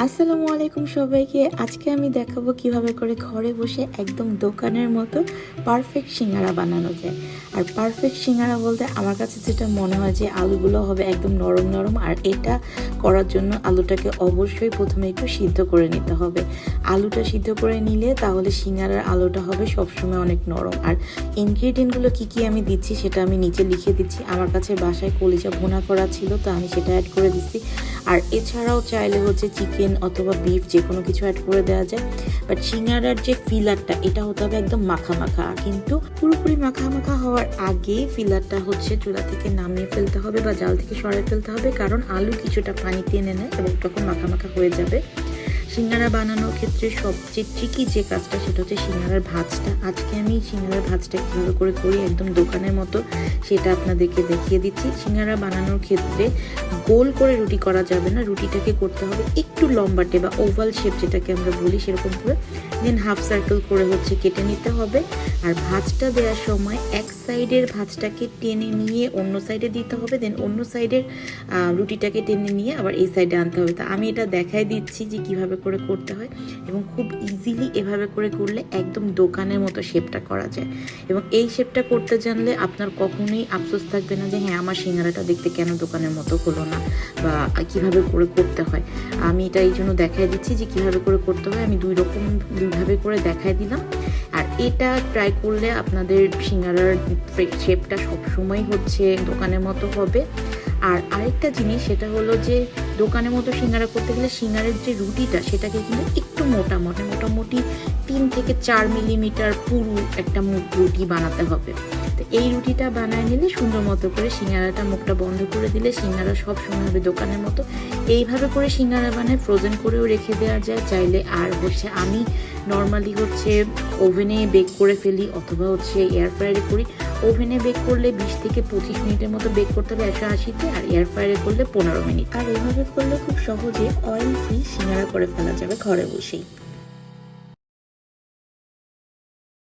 আসসালামু আলাইকুম সবাইকে। আজকে আমি দেখাবো কিভাবে করে ঘরে বসে একদম দোকানের মতো পারফেক্ট সিঙ্গারা বানানো যায়। আর পারফেক্ট সিঙ্গারা বলতে আমার কাছে যেটা মনে হয় যে আলুগুলো হবে একদম নরম নরম, আর এটা করার জন্য আলুটাকে অবশ্যই প্রথমে একটু সিদ্ধ করে নিতে হবে। আলুটা সিদ্ধ করে নিলে তাহলে সিঙ্গারার আলুটা হবে সবসময় অনেক নরম। আর ইনগ্রিডিয়েন্টগুলো কী কী আমি দিচ্ছি সেটা আমি নিচে লিখে দিচ্ছি। আমার কাছে বাসায় কলিজা ভুনা করা ছিল, তো আমি সেটা অ্যাড করে দিচ্ছি। আর এছাড়াও চাইলে হচ্ছে চিকেন অথবা বিফ যে কোনো কিছু অ্যাড করে দেওয়া যায়। বাট সিঙ্গারার যে ফিলারটা এটা হতে হবে একদম মাখা মাখা, কিন্তু পুরোপুরি মাখা মাখা হওয়ার আগে ফিলারটা হচ্ছে চুলা থেকে নামিয়ে ফেলতে হবে বা জাল থেকে সরাই ফেলতে হবে, কারণ আলু কিছুটা পানি টেনে নেয় এবং তখন মাখা মাখা হয়ে যাবে। সিঙ্গারা বানানোর ক্ষেত্রে সবচেয়ে ট্রিকি যে কাজটা সেটা হচ্ছে সিঙ্গারার ভাজটা। আজকে আমি সিঙ্গারার ভাজটা কীভাবে করে করি একদম দোকানের মতো সেটা আপনাদেরকে দেখিয়ে দিচ্ছি। সিঙ্গারা বানানোর ক্ষেত্রে গোল করে রুটি করা যাবে না, রুটিটাকে করতে হবে একটু লম্বাটে বা ওভাল শেপ যেটাকে আমরা বলি সেরকম করে, দেন হাফ সার্কেল করে হচ্ছে কেটে নিতে হবে। আর ভাজটা দেওয়ার সময় এক সাইডের ভাজটাকে টেনে নিয়ে অন্য সাইডে দিতে হবে, দেন অন্য সাইডের রুটিটাকে টেনে নিয়ে আবার এই সাইডে আনতে হবে। তো আমি এটা দেখাই দিচ্ছি যে কীভাবে করে করতে হয়, এবং খুব ইজিলি এভাবে করে করলে একদম দোকানের মতো শেপটা করা যায়। এবং এই শেপটা করতে জানলে আপনার কখনোই আফসোস থাকবে না যে হ্যাঁ আমার সিঙ্গারাটা দেখতে কেন দোকানের মতো হলো না বা কীভাবে করে করতে হয়। আমি এটা এই জন্য দেখাই দিচ্ছি যে কীভাবে করে করতে হয়। আমি দুইভাবে করে দেখাই দিলাম। আর এটা ট্রাই করলে আপনাদের সিঙ্গারার শেপটা সবসময় হচ্ছে দোকানের মতো হবে। আর আরেকটা জিনিস সেটা হলো যে দোকানের মতো সিঙ্গারা করতে গেলে সিঙ্গারের যে রুটিটা সেটাকে কিন্তু একটু মোটামুটি 3 থেকে 4 মিলিমিটার পুরু একটা রুটি বানাতে হবে। তো এই রুটিটা বানায় নিলে সুন্দর মতো করে সিঙ্গারাটা মুখটা বন্ধ করে দিলে সিঙ্গারা সব সময় হবে দোকানের মতো। এইভাবে করে সিঙ্গারা বানায় ফ্রোজেন করেও রেখে দেওয়া যায় চাইলে। আর হচ্ছে আমি নর্মালি হচ্ছে ওভেনে বেক করে ফেলি অথবা হচ্ছে এয়ার ফ্রায়ারে করি। ওভেনে বেক করলে 20 থেকে 25 মিনিটের মতো বেক করতে হবে 180-তে, আর এয়ার ফ্রায়ারে করলে 15 মিনিট। আর এভাবে করলে খুব সহজে অয়েল ফ্রি সিঙ্গারা করে ফেলা যাবে ঘরে বসেই।